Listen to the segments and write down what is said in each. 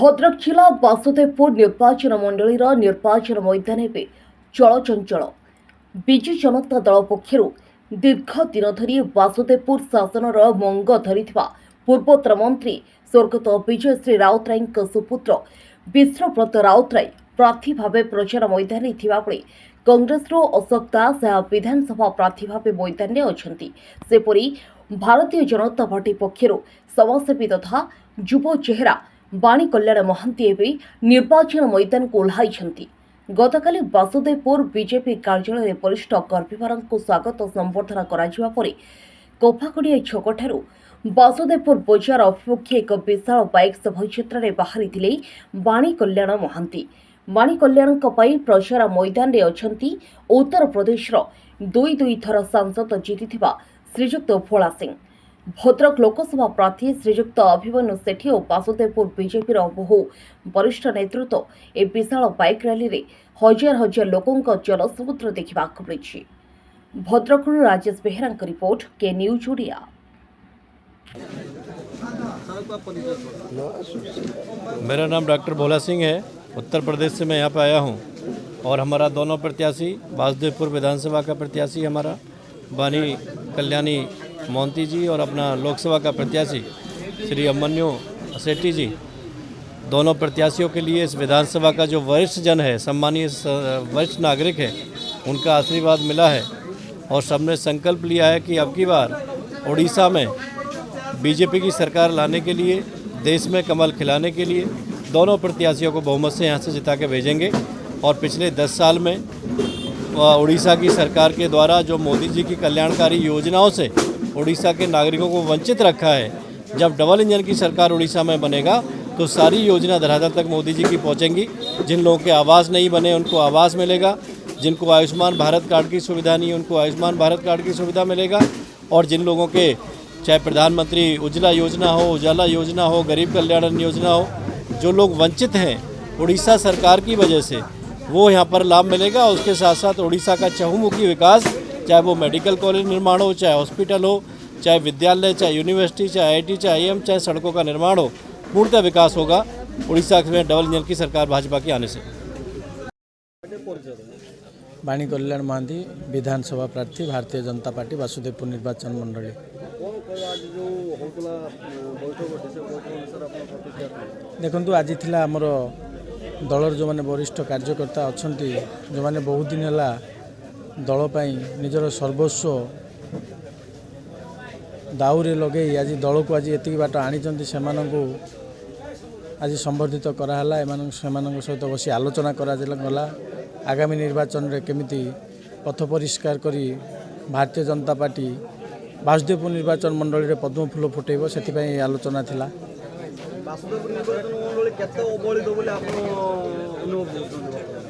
भद्रक जिला बासुदेवपुर निर्वाचन मंडल निर्वाचन मैदान में चलचंचल विजु जनता दल पक्षर दीर्घ दिन धरी बासुदेवपुर शासन मंग धरी पूर्वोत्तर मंत्री स्वर्गत विजयश्री राउतराय सुपुत्र विश्वव्रत राउतराय प्रार्थी भाव प्रचार मैदान में कांग्रेस अशोक दास विधानसभा प्रार्थी भाव मैदान में अच्छा सेपरी भारतीय जनता पार्टी पक्षर समाजसेवी तथा युव चेहरा बाणी कल्याण महांती एवं निर्वाचन मैदान को ओह्लाई गतकाली बासुदेवपुर बीजेपी कार्यालय वरिष्ठ कर्मीमान स्वागत संबर्धना कफाकड़िया छकठार बासुदेवपुर बजार अभिमुखे एक विशाल बाइक शोभायात्रा में बाहरी बाणी कल्याण महांती बाणी कल्याण प्रचार मैदान में अच्छा उत्तर प्रदेश दुई थर सांसद जीति श्रीजुक्त भोला सिंह भद्रक लोकसभा प्रार्थी श्रीजुक्त अभिमन्यु सेठी और बासुदेवपुर बीजेपी बहु वरिष्ठ नेतृत्व ए विशाल बाइक रैली रे हजार हजार लोकों जनसमुद्र देखा मिली। भद्रक राजेश बेहरा रिपोर्ट के न्यूज ओडिया। मेरा नाम डॉक्टर भोला सिंह है। उत्तर प्रदेश से मैं यहाँ पे आया हूँ और हमारा दोनों प्रत्याशी बासुदेवपुर विधानसभा का प्रत्याशी हमारा बानी कल्याणी मोहंती जी और अपना लोकसभा का प्रत्याशी श्री अभिमन्यु सेठी जी, दोनों प्रत्याशियों के लिए इस विधानसभा का जो वरिष्ठ जन है, सम्मानीय वरिष्ठ नागरिक है, उनका आशीर्वाद मिला है और सबने संकल्प लिया है कि अब की बार उड़ीसा में बीजेपी की सरकार लाने के लिए, देश में कमल खिलाने के लिए दोनों प्रत्याशियों को बहुमत से यहाँ से जिता के भेजेंगे। और पिछले 10 साल में उड़ीसा की सरकार के द्वारा जो मोदी जी की कल्याणकारी योजनाओं से उड़ीसा के नागरिकों को वंचित रखा है, जब डबल इंजन की सरकार उड़ीसा में बनेगा तो सारी योजना धरातल तक मोदी जी की पहुंचेंगी। जिन लोगों के आवास नहीं बने उनको आवास मिलेगा, जिनको आयुष्मान भारत कार्ड की सुविधा नहीं उनको आयुष्मान भारत कार्ड की सुविधा मिलेगा, और जिन लोगों के चाहे प्रधानमंत्री उज्ज्वला योजना हो, उजाला योजना हो, गरीब कल्याण योजना हो, जो लोग वंचित हैं उड़ीसा सरकार की वजह से, वो यहाँ पर लाभ मिलेगा। उसके साथ साथ उड़ीसा का चहुमुखी विकास, चाहे वो मेडिकल कॉलेज निर्माण हो, चाहे हॉस्पिटल हो, चाहे विद्यालय, चाहे यूनिवर्सिटी, चाहे आईटी, चाहे आईएम, चाहे सड़कों का निर्माण हो, पूर्णतः विकास होगा उड़ीसा में डबल इंजन की सरकार भाजपा के आने से। बाणी कल्याण महांती विधानसभा प्रार्थी भारतीय जनता पार्टी बासुदेवपुर निर्वाचन मंडली। देखु आज थिला आमर दलर जो माने वरिष्ठ कार्यकर्ता अच्छा जो माने बहुत दिन है दल निजर सर्वस्व दाऊरे लगे आज दल को आज एति बाट आनी से आज संबर्धित कराला। सहित बसी आलोचना गला आगामी निर्वाचन रे केमिति पथ परिष्कार करी भारतीय जनता पार्टी बासुदेवपुर निर्वाचन मंडल रे पद्म फूल फुटेब से आलोचना थिला।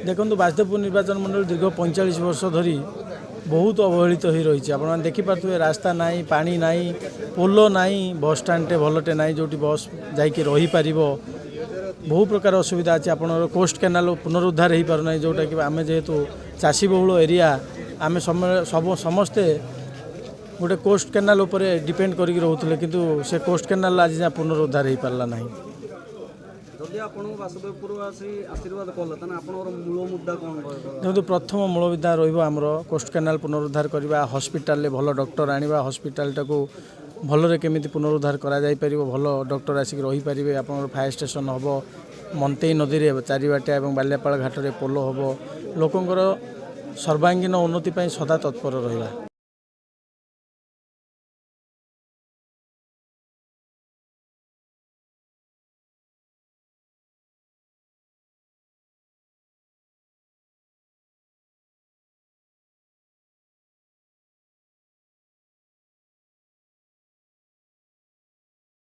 देखो बासुदेवपुर निर्वाचन मंडल दीर्घ 45 वर्ष धरी बहुत अवहेलित हो रही। आप देखिपे रास्ता नाई, पानी नाई, पोल नाई, बस स्टाण्डे भलटे नाई जो बस जाकि रही पार बहु प्रकार असुविधा अच्छे। आप कोस्ट केनाल पुनरुद्धार हो पारना जोटा कि आम जेहेतु चाषी बहुल एरिया आम समस्ते गोटे कोस्ट केनाल उपरे डिपेंड करके रोते किंतु से कोस्ट केनाल आज जहाँ पुनरुद्धार हो पारा ना। देखो प्रथम मूल मुद्दा रमर कोस्ट केनाल पुनरुद्धार करवा, हॉस्पिटल भल डॉक्टर आनिबा, हॉस्पिटल टाको भलरे केमिति पुनरुद्धार करा जाई परिबो, भल डॉक्टर आसिक रही पारिबे, आपनर फायर स्टेशन हबो, मंतेई नदी रे चारिबाटा एवं बाल्यापाल घाट रे पोलो हबो, लोकंकर सर्वांगीन उन्नति पई सदा तत्पर रहिबा।